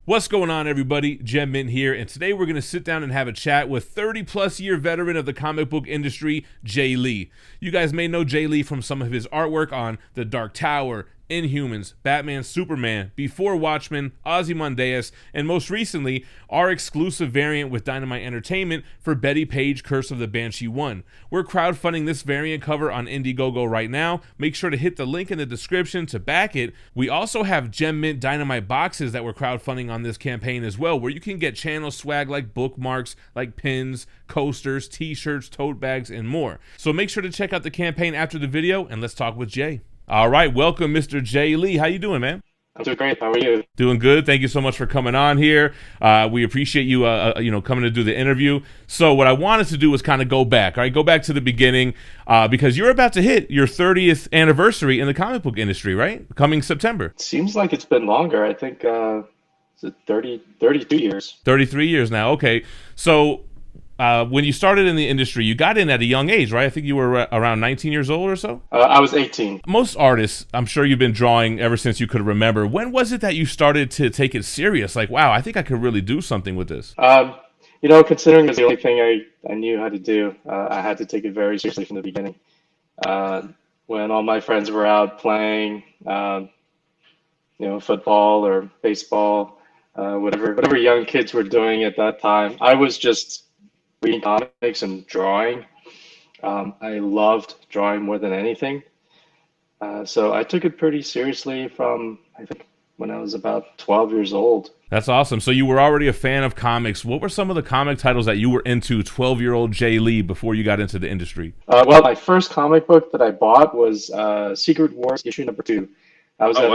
What's going on, everybody? GemMint here, and today we're going to sit down and have a chat with 30-plus year veteran of the comic book industry, Jae Lee. You guys may know Jae Lee from some of his artwork on The Dark Tower, Inhumans, Batman, Superman, Before Watchmen, Ozymandias, and most recently, our exclusive variant with Dynamite Entertainment for Betty Page Curse of the Banshee 1. We're crowdfunding this variant cover on Indiegogo right now. Make sure to hit the link in the description to back it. We also have GemMint Dynamite boxes that we're crowdfunding on this campaign as well, where you can get channel swag like bookmarks, like pins, coasters, t-shirts, tote bags, and more. So make sure to check out the campaign after the video, and let's talk with Jay. All right, welcome, Mr. Jae Lee. How you doing, man? I'm doing great. How are you? Doing good. Thank you so much for coming on here. We appreciate you, coming to do the interview. So what I wanted to do was kind of go back, all right? Go back to the beginning because you're about to hit your 30th anniversary in the comic book industry, right? Coming September. Seems like it's been longer. I think is it 32 years? 33 years now. Okay. So when you started in the industry, you got in at a young age, right? I think you were around 19 years old or so? I was 18. Most artists, I'm sure you've been drawing ever since you could remember. When was it that you started to take it serious? Like, wow, I think I could really do something with this. Considering it was the only thing I knew how to do, I had to take it very seriously from the beginning. When all my friends were out playing, football or baseball, whatever young kids were doing at that time, I was just reading comics and drawing. I loved drawing more than anything. So I took it pretty seriously from, I think, when I was about 12 years old. That's awesome. So you were already a fan of comics. What were some of the comic titles that you were into, 12-year-old Jae Lee, before you got into the industry? Well, my first comic book that I bought was Secret Wars issue number 2. I was I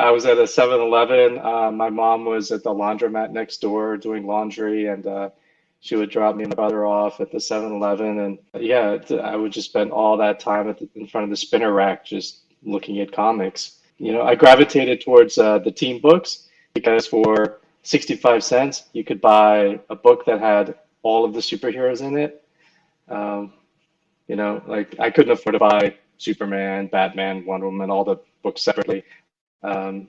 was at a 7-Eleven. My mom was at the laundromat next door doing laundry, and she would drop me and my brother off at the 7-Eleven, and I would just spend all that time in front of the spinner rack just looking at comics. I gravitated towards the team books because for 65 cents, you could buy a book that had all of the superheroes in it. I couldn't afford to buy Superman, Batman, Wonder Woman, all the books separately.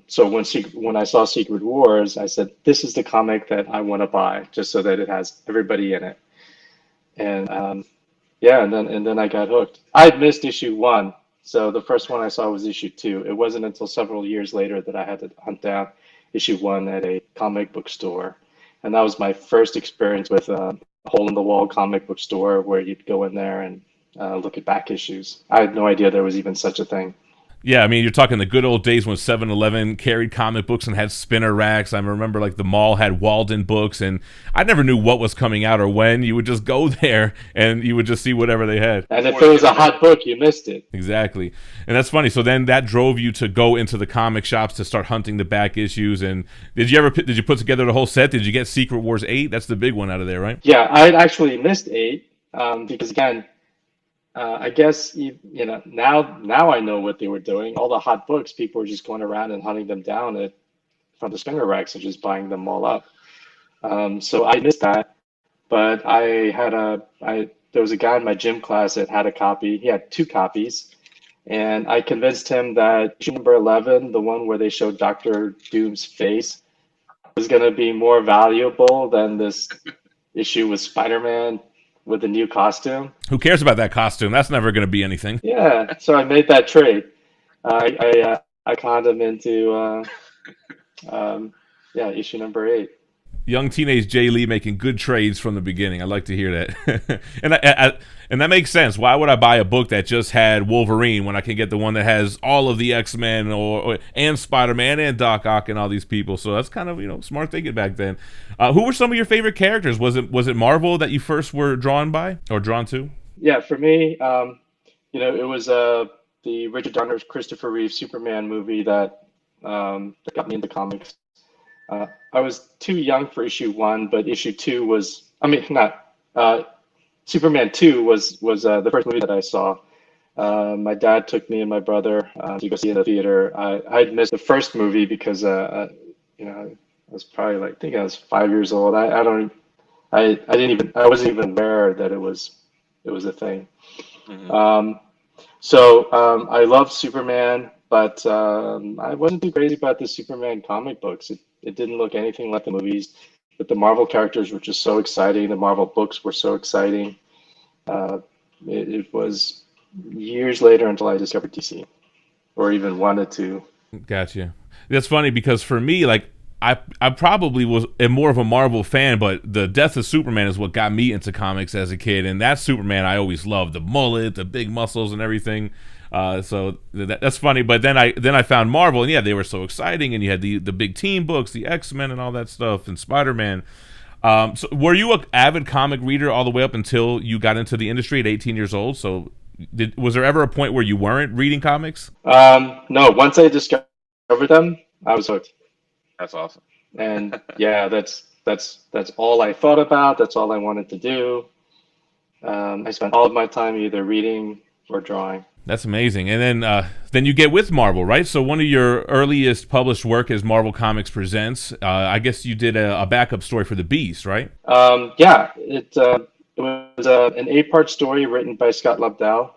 So when I saw Secret Wars, I said, this is the comic that I want to buy, just so that it has everybody in it. And and then I got hooked. I'd missed issue 1, so the first one I saw was issue 2. It wasn't until several years later that I had to hunt down issue 1 at a comic book store, and that was my first experience with a hole-in-the-wall comic book store where you'd go in there and look at back issues. I had no idea there was even such a thing. Yeah, I mean, you're talking the good old days when 7-Eleven carried comic books and had spinner racks. I remember, like, the mall had Walden books, and I never knew what was coming out or when. You would just go there, and you would just see whatever they had. And if it was a hot book, you missed it. Exactly. And that's funny. So then that drove you to go into the comic shops to start hunting the back issues. And did you put together the whole set? Did you get Secret Wars 8? That's the big one out of there, right? Yeah, I had actually missed 8 because, again, I guess now I know what they were doing. All the hot books, people were just going around and hunting them down from the spinner racks and just buying them all up. So I missed that, but there was a guy in my gym class that had a copy. He had 2 copies, and I convinced him that issue number 11, the one where they showed Dr. Doom's face, was going to be more valuable than this issue with Spider-Man with a new costume. Who cares about that costume? That's never going to be anything. Yeah, so I made that trade. I conned him into issue number 8. Young teenage Jae Lee making good trades from the beginning. I like to hear that. And that makes sense. Why would I buy a book that just had Wolverine when I can get the one that has all of the X-Men and Spider-Man and Doc Ock and all these people? So that's kind of smart thinking back then. Who were some of your favorite characters? Was it Marvel that you first were drawn by or drawn to? Yeah, for me, it was the Richard Donner, Christopher Reeve Superman movie that got me into comics. I was too young for issue 1, but issue 2 was, Superman 2 was the first movie that I saw. My dad took me and my brother to go see it in the theater. I'd missed the first movie because, I was probably I think I was 5 years old. I wasn't even aware that it was a thing. Mm-hmm. I loved Superman, but I wasn't too crazy about the Superman comic books. It didn't look anything like the movies, but the Marvel characters were just so exciting. The Marvel books were so exciting. Uh, it was years later until I discovered DC, or even wanted to. Gotcha. That's funny because for me, like I probably was more of a Marvel fan, but the death of Superman is what got me into comics as a kid, and that Superman I always loved, the mullet, the big muscles, and everything. So that's funny. But then I found Marvel, and yeah, they were so exciting, and you had the big team books, the X-Men, and all that stuff, and Spider-Man. So were you an avid comic reader all the way up until you got into the industry at 18 years old? So was there ever a point where you weren't reading comics? No, once I discovered them, I was hooked. That's awesome. And yeah, that's all I thought about. That's all I wanted to do. I spent all of my time either reading or drawing. That's amazing. And then you get with Marvel, right? So one of your earliest published work is Marvel Comics Presents. I guess you did a backup story for the Beast, right? Yeah, it was an 8-part story written by Scott Lobdell,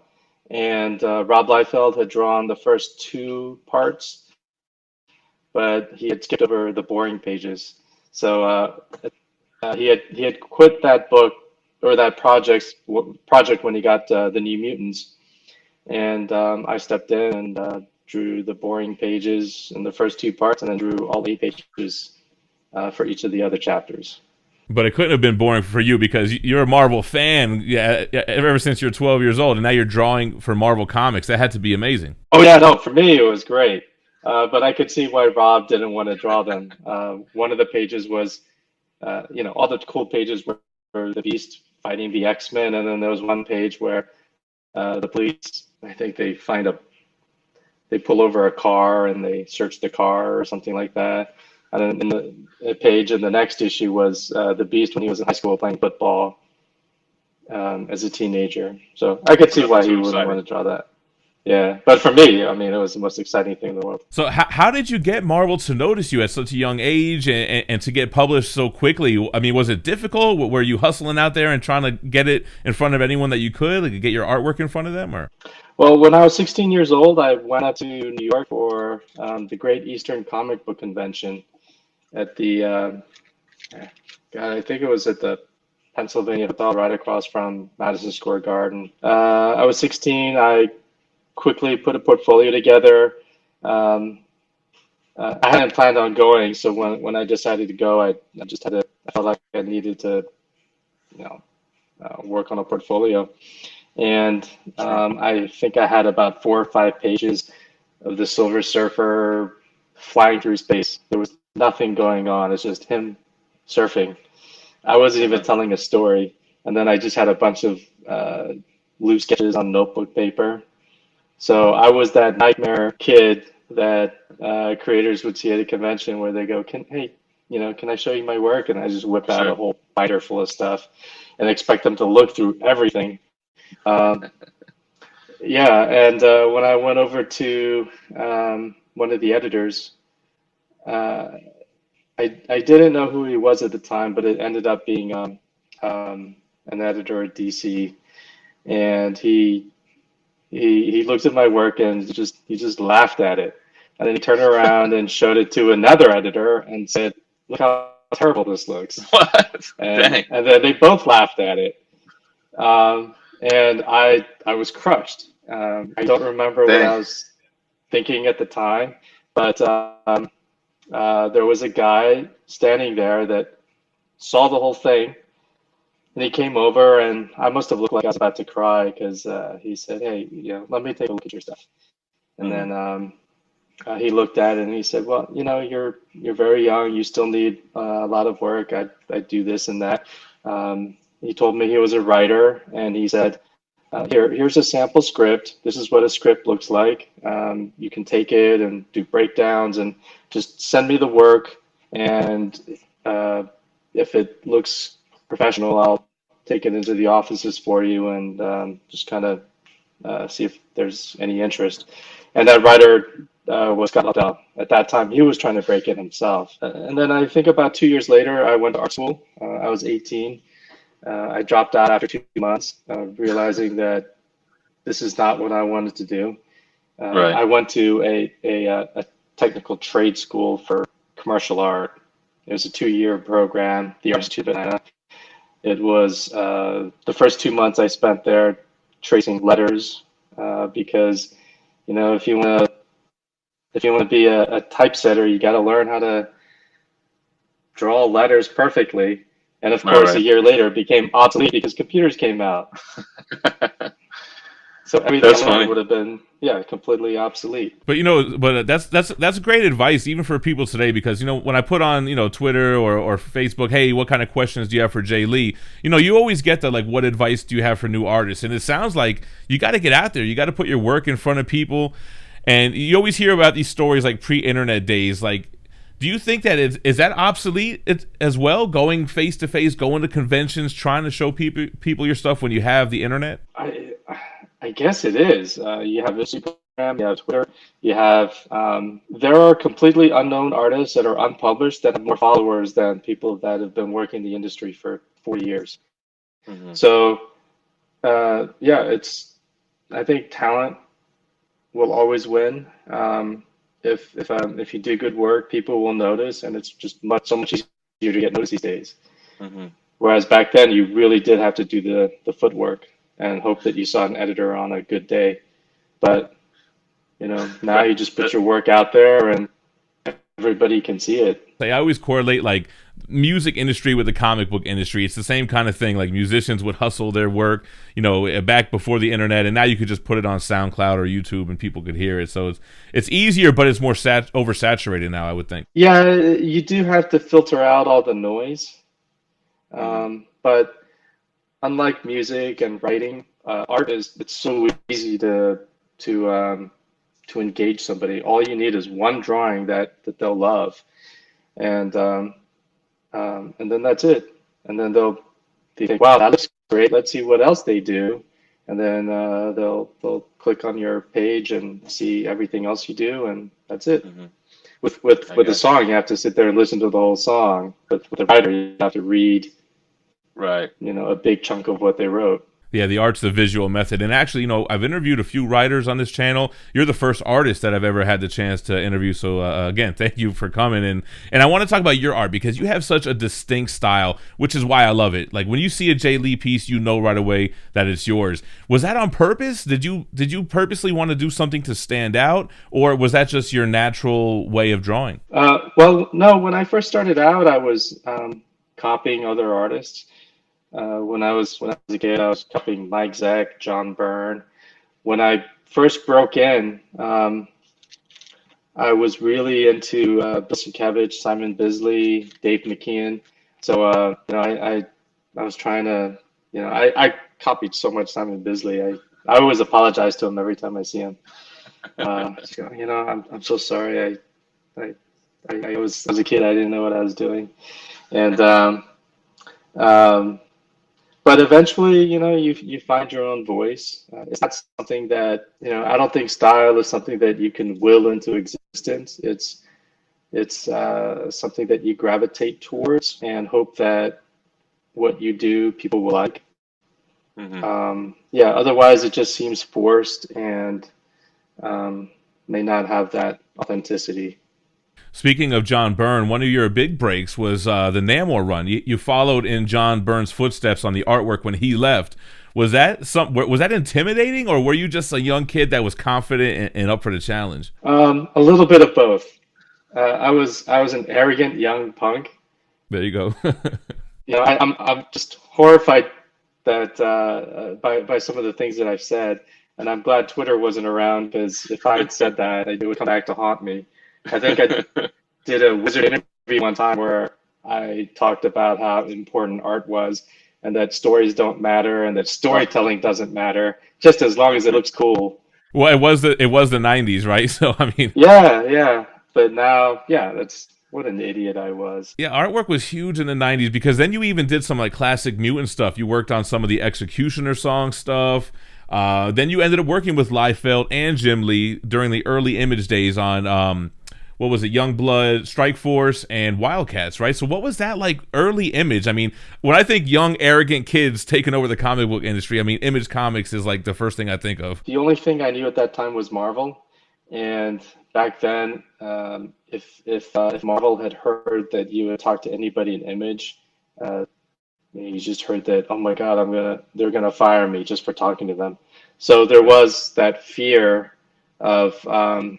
and Rob Liefeld had drawn the first 2 parts, but he had skipped over the boring pages. So he had quit that book or that project when he got the New Mutants. And I stepped in and drew the boring pages in the first 2 parts, and then drew all 8 pages for each of the other chapters. But it couldn't have been boring for you because you're a Marvel fan, yeah, ever since you're 12 years old, and now you're drawing for Marvel Comics. That had to be amazing. Oh yeah, no, for me it was great. But I could see why Rob didn't want to draw them. One of the pages was, all the cool pages were the Beast fighting the X-Men, and then there was one page where the police, I think they pull over a car and they search the car or something like that. And then in the page in the next issue was the Beast when he was in high school playing football as a teenager. So I could see why he wouldn't want to draw that. Yeah, but for me, I mean, it was the most exciting thing in the world. So how did you get Marvel to notice you at such a young age and to get published so quickly? I mean, was it difficult? Were you hustling out there and trying to get it in front of anyone that you could, like get your artwork in front of them? Or well, when I was 16 years old, I went out to New York for the Great Eastern Comic Book Convention at the, I think it was at the Pennsylvania Hotel right across from Madison Square Garden. I was 16. I quickly put a portfolio together. I hadn't planned on going, so when I decided to go, I felt like I needed to, work on a portfolio. And I think I had about 4 or 5 pages of the Silver Surfer flying through space. There was nothing going on. It's just him surfing. I wasn't even telling a story. And then I just had a bunch of loose sketches on notebook paper. So I was that nightmare kid that creators would see at a convention where they go, can I show you my work? And I just whip out a whole binder full of stuff and expect them to look through everything. Yeah, and when I went over to one of the editors, I didn't know who he was at the time, but it ended up being an editor at DC, and he looked at my work and he just laughed at it, and then he turned around and showed it to another editor and said, "Look how terrible this looks." What? And then they both laughed at it, and I was crushed. I don't remember what I was thinking at the time, but there was a guy standing there that saw the whole thing. And he came over, and I must have looked like I was about to cry because he said, "Hey, let me take a look at your stuff." And then he looked at it and he said, "Well, you're very young. You still need a lot of work. I do this and that." He told me he was a writer, and he said, "Here's a sample script. This is what a script looks like. You can take it and do breakdowns, and just send me the work. And if it looks professional, I'll take it into the offices for you and just kind of see if there's any interest." And that writer was Scott Lobdell. At that time, he was trying to break it himself. And then I think about 2 years later, I went to art school. I was 18. I dropped out after 2 months, realizing that this is not what I wanted to do. I went to a technical trade school for commercial art. It was a 2-year program. The art's too banana. It was the first 2 months I spent there tracing letters because, you know, if you want to be a typesetter, you got to learn how to draw letters perfectly. And of course, a year later, it became obsolete because computers came out. So everything would have been, completely obsolete. But you know, that's great advice even for people today, because you know, when I put on, you know, Twitter or Facebook, hey, what kind of questions do you have for Jae Lee? You know, you always get the like, what advice do you have for new artists? And it sounds like you got to get out there. You got to put your work in front of people. And you always hear about these stories like pre-internet days. Like, do you think that is that obsolete as well? Going face to face, going to conventions, trying to show people your stuff when you have the internet? I guess it is. You have Instagram, you have Twitter, you have. There are completely unknown artists that are unpublished that have more followers than people that have been working in the industry for 40 years. Mm-hmm. So, I think talent will always win. If you do good work, people will notice, and it's just so much easier to get noticed these days. Mm-hmm. Whereas back then, you really did have to do the footwork and hope that you saw an editor on a good day. But, you know, now you just put your work out there and everybody can see it. I always correlate like music industry with the comic book industry. It's the same kind of thing. Like musicians would hustle their work, you know, back before the internet, and now you could just put it on SoundCloud or YouTube and people could hear it. So it's easier, but it's more oversaturated now, I would think. Yeah, you do have to filter out all the noise. But unlike music and writing, art it's so easy to engage somebody. All you need is one drawing that they'll love, and then that's it. And then they think, wow, that looks great. Let's see what else they do, and then they'll click on your page and see everything else you do, and that's it. Mm-hmm. With a song, you have to sit there and listen to the whole song. But with a writer, you have to read. Right. You know, a big chunk of what they wrote. Yeah, the art's the visual method. And actually, you know, I've interviewed a few writers on this channel. You're the first artist that I've ever had the chance to interview. So again, thank you for coming. And I want to talk about your art because you have such a distinct style, which is why I love it. Like when you see a Jae Lee piece, you know right away that it's yours. Was that on purpose? Did you purposely want to do something to stand out, or was that just your natural way of drawing? Well, no. When I first started out, I was copying other artists. When I was a kid, I was copying Mike Zeck, John Byrne. When I first broke in, I was really into Bill Sienkiewicz, Simon Bisley, Dave McKeon. So you know, I was trying to, you know, I copied so much Simon Bisley. I always apologize to him every time I see him. You know, I'm so sorry. I was as a kid, I didn't know what I was doing, and but eventually, you know, you find your own voice. It's not something that, you know, I don't think style is something that you can will into existence. It's something that you gravitate towards and hope that what you do, people will like. Mm-hmm. Otherwise it just seems forced and may not have that authenticity. Speaking of John Byrne, one of your big breaks was the Namor Run. You followed in John Byrne's footsteps on the artwork when he left. Was that intimidating, or were you just a young kid that was confident and up for the challenge? A little bit of both. I was an arrogant young punk. There you go. You know, I'm just horrified that by some of the things that I've said, and I'm glad Twitter wasn't around, because if I had said that, it would come back to haunt me. I think I did a Wizard interview one time where I talked about how important art was, and that stories don't matter, and that storytelling doesn't matter, just as long as it looks cool. Well, it was the 90s, right? So I mean, yeah. But now, that's what an idiot I was. Yeah, artwork was huge in the 90s, because then you even did some like classic mutant stuff. You worked on some of the Executioner song stuff. Then you ended up working with Liefeld and Jae Lee during the early Image days on what was it, Youngblood, Strike Force, and Wildcats, right? So what was that like early Image? I mean, when I think young, arrogant kids taking over the comic book industry, I mean, Image Comics is like the first thing I think of. The only thing I knew at that time was Marvel. And back then, if Marvel had heard that you had talked to anybody in Image, you just heard that, oh my God, they're gonna fire me just for talking to them. So there was that fear of the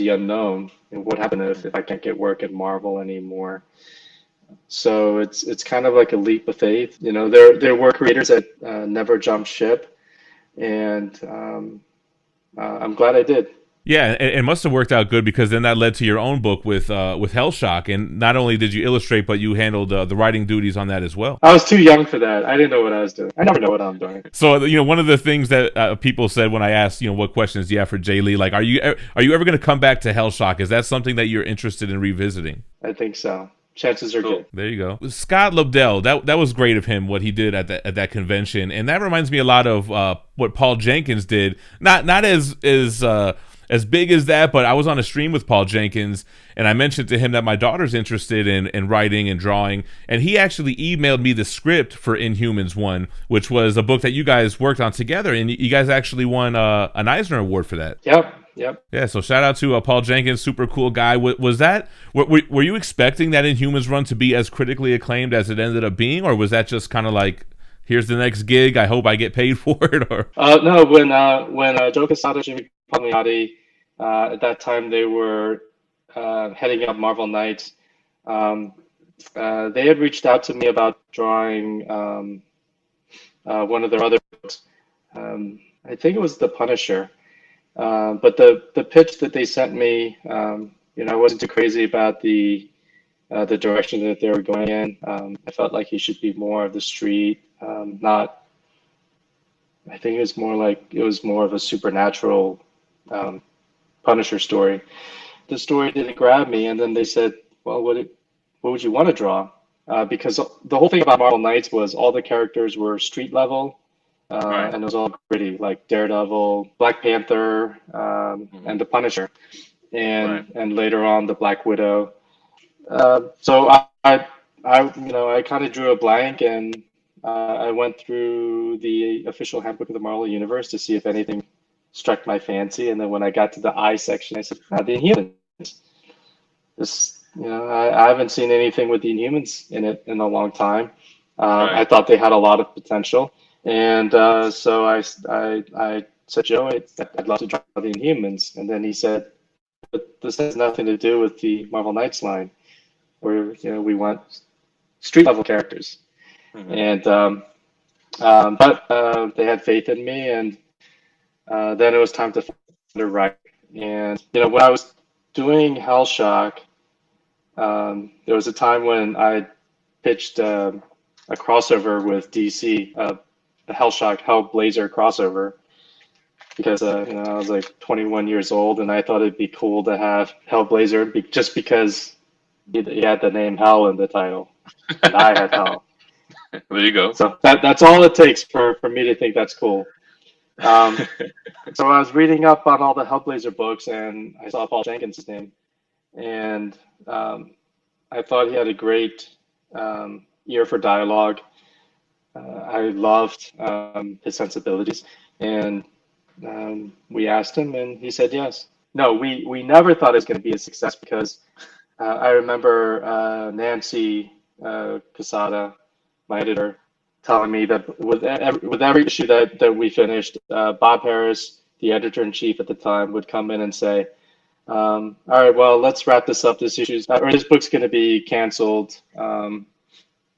unknown and what happened if I can't get work at Marvel anymore. So it's kind of like a leap of faith. There were creators that never jumped ship, and I'm glad I did. Yeah, it must have worked out good, because then that led to your own book with Hellshock, and not only did you illustrate, but you handled the writing duties on that as well. I was too young for that. I didn't know what I was doing. I never know what I'm doing. So one of the things that people said when I asked what questions do you have for Jae Lee, like are you ever going to come back to Hellshock? Is that something that you're interested in revisiting? I think so. Chances are good. There you go. Scott Lobdell, that was great of him, what he did at that convention, and that reminds me a lot of what Paul Jenkins did. Not as big as that, but I was on a stream with Paul Jenkins, and I mentioned to him that my daughter's interested in writing and drawing, and he actually emailed me the script for Inhumans 1, which was a book that you guys worked on together, and you guys actually won an Eisner Award for that. Yep. Yeah, so shout out to Paul Jenkins, super cool guy. Were you expecting that Inhumans Run to be as critically acclaimed as it ended up being, or was that just kind of like, here's the next gig, I hope I get paid for it? Or no, when Joe Quesada, Jimmy Palmiotti, at that time they were heading up Marvel Knights. They had reached out to me about drawing one of their other books. I think it was The Punisher. But the pitch that they sent me, I wasn't too crazy about the direction that they were going in. I felt like he should be more of the street, not. I think it was more of a supernatural Punisher story. The story didn't grab me, and then they said, "Well, what would you want to draw?" Because the whole thing about Marvel Knights was all the characters were street level. Right. And it was all gritty, like Daredevil, Black Panther, and the Punisher, and later on the Black Widow. So I kind of drew a blank, and I went through the official handbook of the Marvel Universe to see if anything struck my fancy. And then when I got to the I section, I said, the Inhumans. I haven't seen anything with the Inhumans in it in a long time. I thought they had a lot of potential. And so I said, Joe, I'd love to draw the Inhumans. And then he said, but this has nothing to do with the Marvel Knights line, where we want street level characters. Mm-hmm. And but they had faith in me, and then it was time to find a writer. And when I was doing Hellshock, there was a time when I pitched a crossover with DC. The Hellshock Hellblazer crossover, because I was like 21 years old, and I thought it'd be cool to have Hellblazer just because he had the name Hell in the title, and I had Hell. There you go. So that's all it takes for me to think that's cool. So I was reading up on all the Hellblazer books, and I saw Paul Jenkins' name, and I thought he had a great ear for dialogue. I loved his sensibilities, and we asked him, and he said yes. No, we never thought it was going to be a success, because I remember Nancy Quesada, my editor, telling me that with every issue that we finished, Bob Harris, the editor-in-chief at the time, would come in and say, all right, well, let's wrap this up. This book's going to be canceled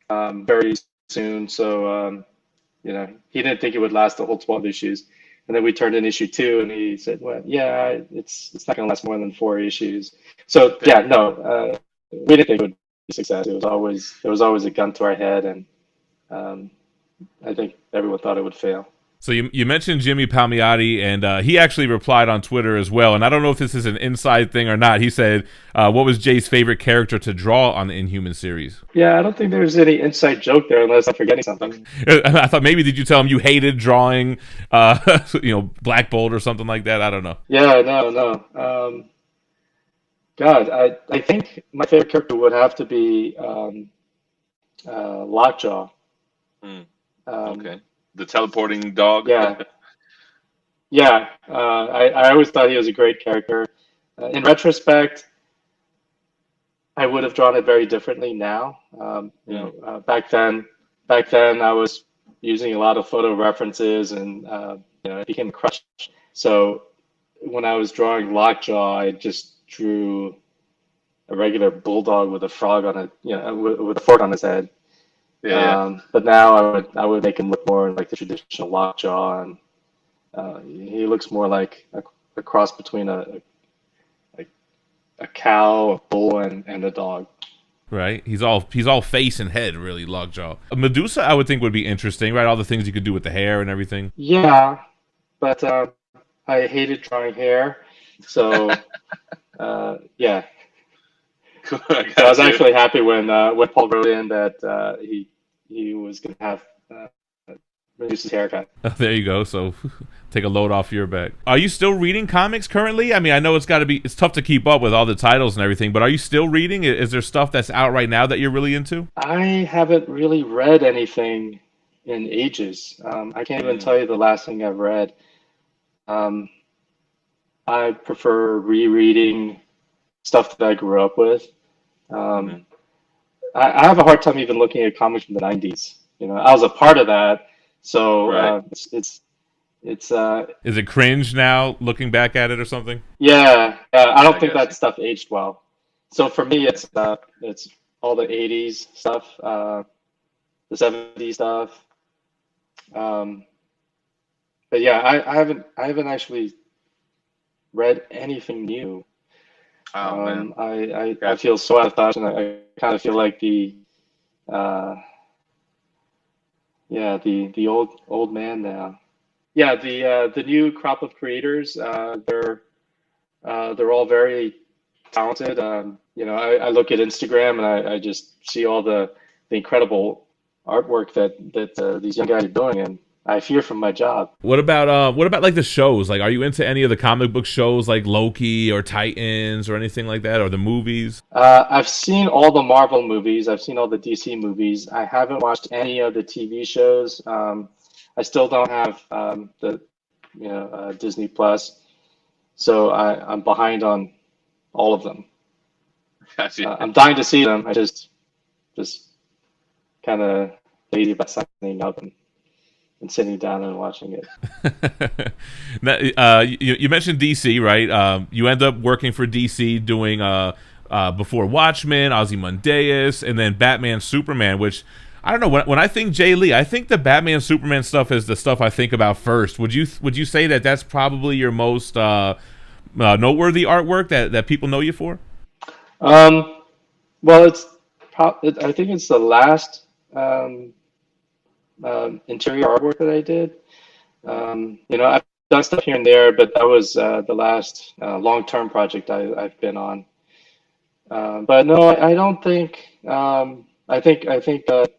very soon. So, he didn't think it would last the whole 12 issues. And then we turned in issue 2, and he said, well, yeah, it's not going to last more than 4 issues. So, yeah, no, we didn't think it would be a success. There was always a gun to our head, and I think everyone thought it would fail. So you mentioned Jimmy Palmiotti, and he actually replied on Twitter as well. And I don't know if this is an inside thing or not. He said, what was Jay's favorite character to draw on the Inhuman series? Yeah, I don't think there's any inside joke there, unless I'm forgetting something. I thought maybe, did you tell him you hated drawing, Black Bolt or something like that? I don't know. Yeah, no. God, I think my favorite character would have to be Lockjaw. Okay. The teleporting dog? Yeah. Yeah. I always thought he was a great character. In retrospect, I would have drawn it very differently now. Back then I was using a lot of photo references, and it became a crutch. So when I was drawing Lockjaw, I just drew a regular bulldog with a frog on it, with a fork on his head. Yeah. But now I would make him look more like the traditional Lockjaw, and he looks more like a cross between a cow, a bull, and a dog. Right, he's all face and head, really. Lockjaw. Medusa, I would think, would be interesting, right? All the things you could do with the hair and everything. Yeah, but I hated drawing hair, so yeah. Cool. I was actually happy when Paul wrote in that he was gonna have Medusa's haircut. Oh, there you go. So take a load off your back. Are you still reading comics currently? I mean, I know it's tough to keep up with all the titles and everything, but are you still reading? Is there stuff that's out right now that you're really into? I haven't really read anything in ages. I can't even tell you the last thing I've read. I prefer rereading stuff that I grew up with. I have a hard time even looking at comics from the 90s. I was a part of that, so Right. It's Is it cringe now, looking back at it or something? yeah. I don't think guess. that stuff aged well. So for me, it's all the 80s stuff, the 70s stuff. But yeah, I haven't actually read anything new. Oh man. I feel so out of touch, and I kind of feel like the old man now. Yeah, the new crop of creators, they're all very talented. I look at Instagram and I just see all the incredible artwork that these young guys are doing, and I fear for my job. What about like the shows? Like, are you into any of the comic book shows like Loki or Titans or anything like that, or the movies? I've seen all the Marvel movies. I've seen all the DC movies. I haven't watched any of the TV shows. I still don't have the Disney Plus, so I'm behind on all of them. Gotcha. I'm dying to see them. I just kind of lazy about signing up and sitting down and watching it. Now, you mentioned DC, right? You end up working for DC doing before Watchmen, Ozymandias, and then Batman, Superman, which I don't know. When I think Jae Lee, I think the Batman, Superman stuff is the stuff I think about first. Would you say that that's probably your most noteworthy artwork that people know you for? Well, I think it's the last interior artwork that I did. I've done stuff here and there, but that was the last long-term project I've been on. But no, I don't think. I think the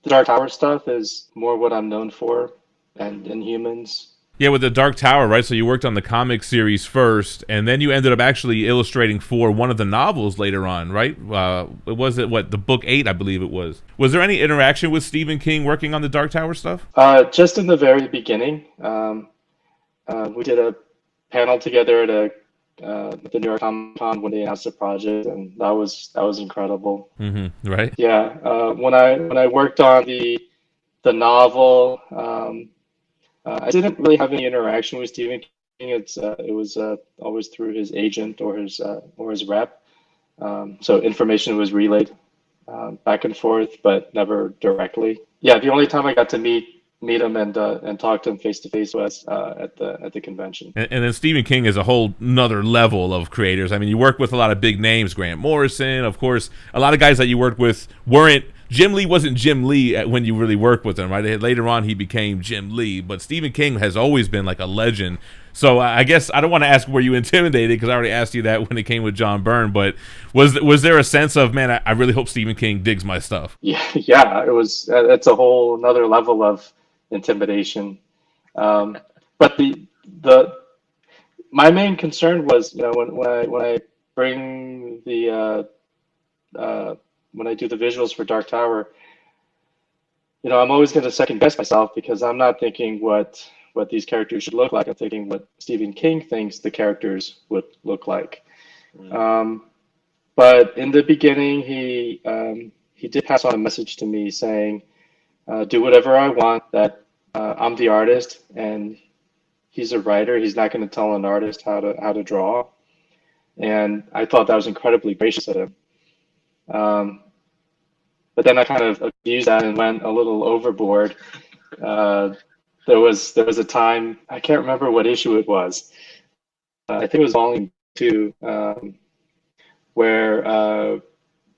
Dark Tower stuff is more what I'm known for, and Inhumans. Yeah, with the Dark Tower, right? So you worked on the comic series first, and then you ended up actually illustrating for one of the novels later on, right? Was it the book 8, I believe it was. Was there any interaction with Stephen King working on the Dark Tower stuff? Just in the very beginning, we did a panel together at the New York Comic Con when they announced the project, and that was incredible. Mm-hmm, right? Yeah, when I worked on the novel. I didn't really have any interaction with Stephen King. It was always through his agent or his rep. So information was relayed back and forth, but never directly. Yeah, the only time I got to meet him and talk to him face to face was at the convention. And then Stephen King is a whole nother level of creators. I mean, you work with a lot of big names, Grant Morrison, of course. A lot of guys that you worked with weren't. Jim Lee wasn't Jim Lee when you really worked with him, right? Later on, he became Jim Lee, but Stephen King has always been like a legend. So I guess I don't want to ask were you intimidated, because I already asked you that when it came with John Byrne, but was there a sense of, man, I really hope Stephen King digs my stuff? Yeah, it was. It's a whole another level of intimidation. But my main concern was, when I bring the when I do the visuals for Dark Tower, I'm always going to second guess myself, because I'm not thinking what these characters should look like. I'm thinking what Stephen King thinks the characters would look like. But in the beginning, he did pass on a message to me saying, "Do whatever I want. That I'm the artist, and he's a writer. He's not going to tell an artist how to draw." And I thought that was incredibly gracious of him. But then I kind of abused that and went a little overboard. There was a time, I can't remember what issue it was. I think it was volume 2, where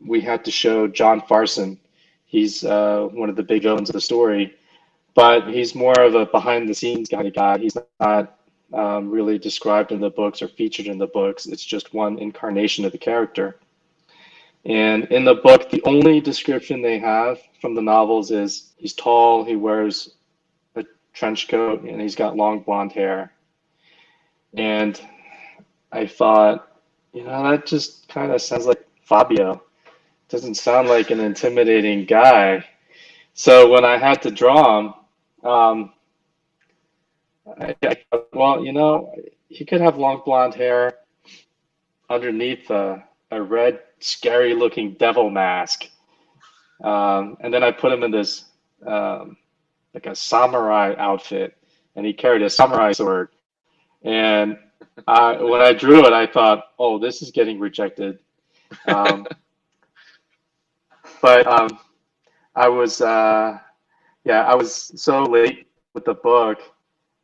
we had to show John Farson. He's one of the big villains of the story, but he's more of a behind the scenes kind of guy. He's not really described in the books or featured in the books. It's just one incarnation of the character. And in the book, the only description they have from the novels is he's tall, he wears a trench coat, and he's got long blonde hair. And I thought, that just kind of sounds like Fabio. Doesn't sound like an intimidating guy. So when I had to draw him, I thought, well, he could have long blonde hair underneath a red, scary-looking devil mask. And then I put him in this like a samurai outfit, and he carried a samurai sword. And when I drew it, I thought, oh, this is getting rejected. But I was so late with the book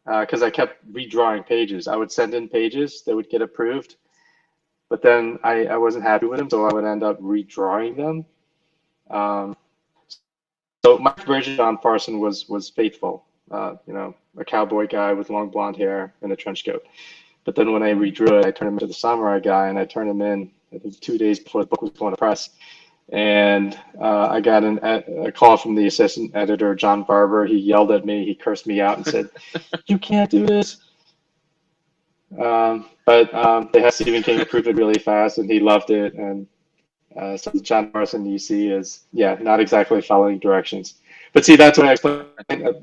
because I kept redrawing pages. I would send in pages that would get approved, but then I wasn't happy with them, so I would end up redrawing them. So my version of John Farson was faithful, a cowboy guy with long blonde hair and a trench coat. But then when I redrew it, I turned him into the samurai guy, and I turned him in, I think, 2 days before the book was going to press. And I got a call from the assistant editor, John Barber. He yelled at me. He cursed me out and said, "You can't do this." But they had Stephen King approve it really fast, and he loved it. And so the John Farson you see is, not exactly following directions. But see, that's what I explained.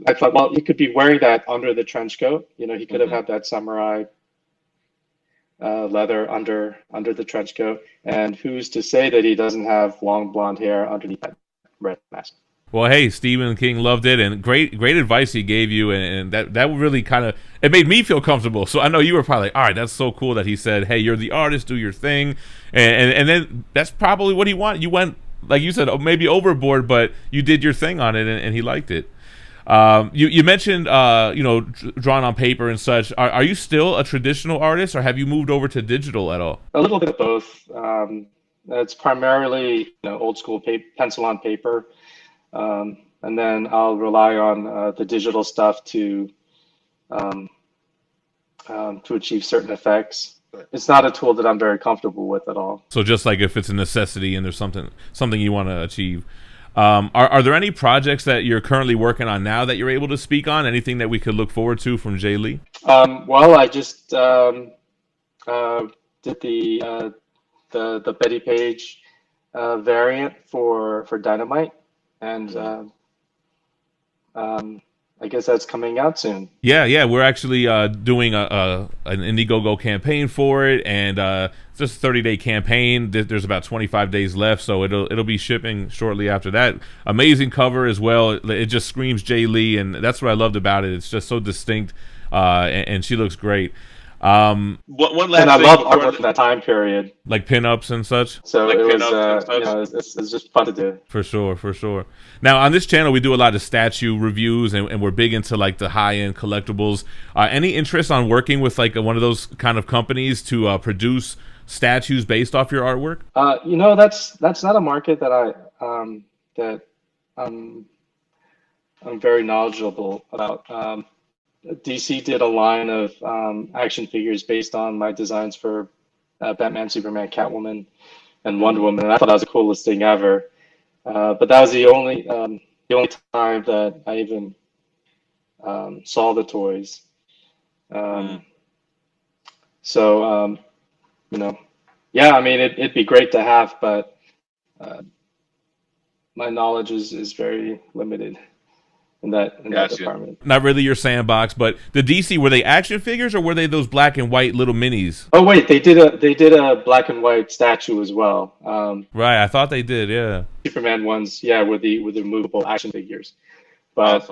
I thought, well, he could be wearing that under the trench coat. He could have had that samurai leather under the trench coat, and who's to say that he doesn't have long blonde hair underneath that red mask? Well, hey, Stephen King loved it, and great advice he gave you, and that really kind of, it made me feel comfortable. So I know you were probably like, all right, that's so cool that he said, hey, you're the artist, do your thing, and then that's probably what he wanted. You went, like you said, maybe overboard, but you did your thing on it, and he liked it. You mentioned drawing on paper and such. Are you still a traditional artist, or have you moved over to digital at all? A little bit of both. It's primarily old school pencil on paper, and then I'll rely on the digital stuff to achieve certain effects. It's not a tool that I'm very comfortable with at all. So just like if it's a necessity and there's something you want to achieve. Are there any projects that you're currently working on now that you're able to speak on? Anything that we could look forward to from Jae Lee? Well, I just did the Betty Page variant for Dynamite, and I guess that's coming out soon. Yeah, we're actually doing an Indiegogo campaign for it, and it's just a 30-day campaign. There's about 25 days left, so it'll be shipping shortly after that. Amazing cover as well. It just screams Jae Lee, and that's what I loved about it. It's just so distinct, and she looks great. One last and I thing love artwork in that time period, like pinups and such. So like it's just fun to do. For sure. Now on this channel, we do a lot of statue reviews, and we're big into like the high-end collectibles. Any interest on working with like one of those kind of companies to produce statues based off your artwork? That's not a market that I'm very knowledgeable about. DC did a line of action figures based on my designs for Batman, Superman, Catwoman, and Wonder Woman, and I thought that was the coolest thing ever. But that was the only time that I even saw the toys. So I mean, it'd be great to have, but my knowledge is very limited in that Gotcha. department. Not really your sandbox, but the DC, were they action figures or were they those black and white little minis? Oh wait, they did a black and white statue as well. Right, I thought they did. Yeah. Superman ones, yeah, with the movable action figures. But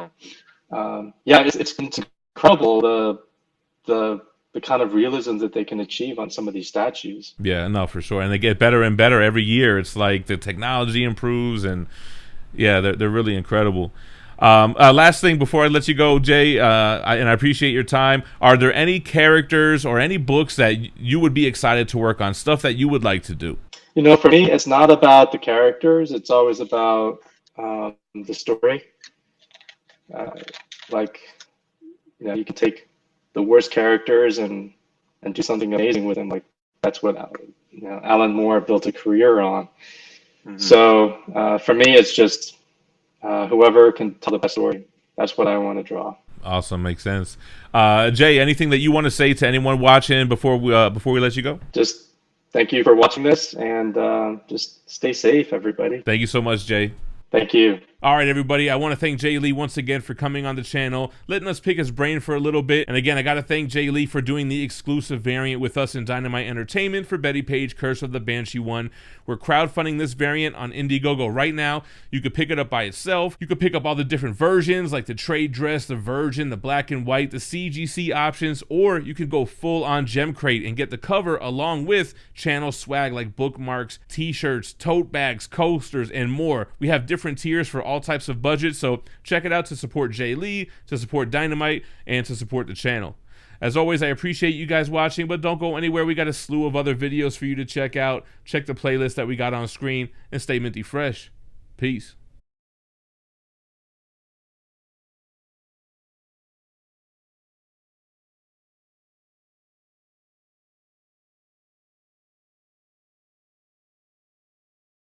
Awesome. yeah, it's incredible the kind of realism that they can achieve on some of these statues. Yeah, no, for sure. And they get better and better every year. It's like the technology improves, and yeah, they're really incredible. Last thing before I let you go, Jay, and I appreciate your time. Are there any characters or any books that you would be excited to work on, stuff that you would like to do? You know, for me, it's not about the characters. It's always about the story. Like, you know, you can take the worst characters and do something amazing with them. Like, that's what, you know, Alan Moore built a career on. Mm-hmm. So for me, it's just whoever can tell the best story. That's what I want to draw. Awesome, makes sense. Jay, anything that you want to say to anyone watching before we let you go? Just thank you for watching this, and just stay safe, everybody. Thank you so much, Jay. Thank you. All right, everybody. I want to thank Jae Lee once again for coming on the channel, letting us pick his brain for a little bit. And again, I got to thank Jae Lee for doing the exclusive variant with us in Dynamite Entertainment for Bettie Page Curse of the Banshee 1. We're crowdfunding this variant on Indiegogo right now. You could pick it up by itself. You could pick up all the different versions, like the trade dress, the virgin, the black and white, the CGC options, or you could go full on Gem Crate and get the cover along with channel swag like bookmarks, t-shirts, tote bags, coasters, and more. We have different tiers for all types of budgets, so check it out to support Jae Lee, to support Dynamite, and to support the channel. As always, I appreciate you guys watching, but don't go anywhere. We got a slew of other videos for you to check out. Check the playlist that we got on screen, and stay minty fresh. Peace.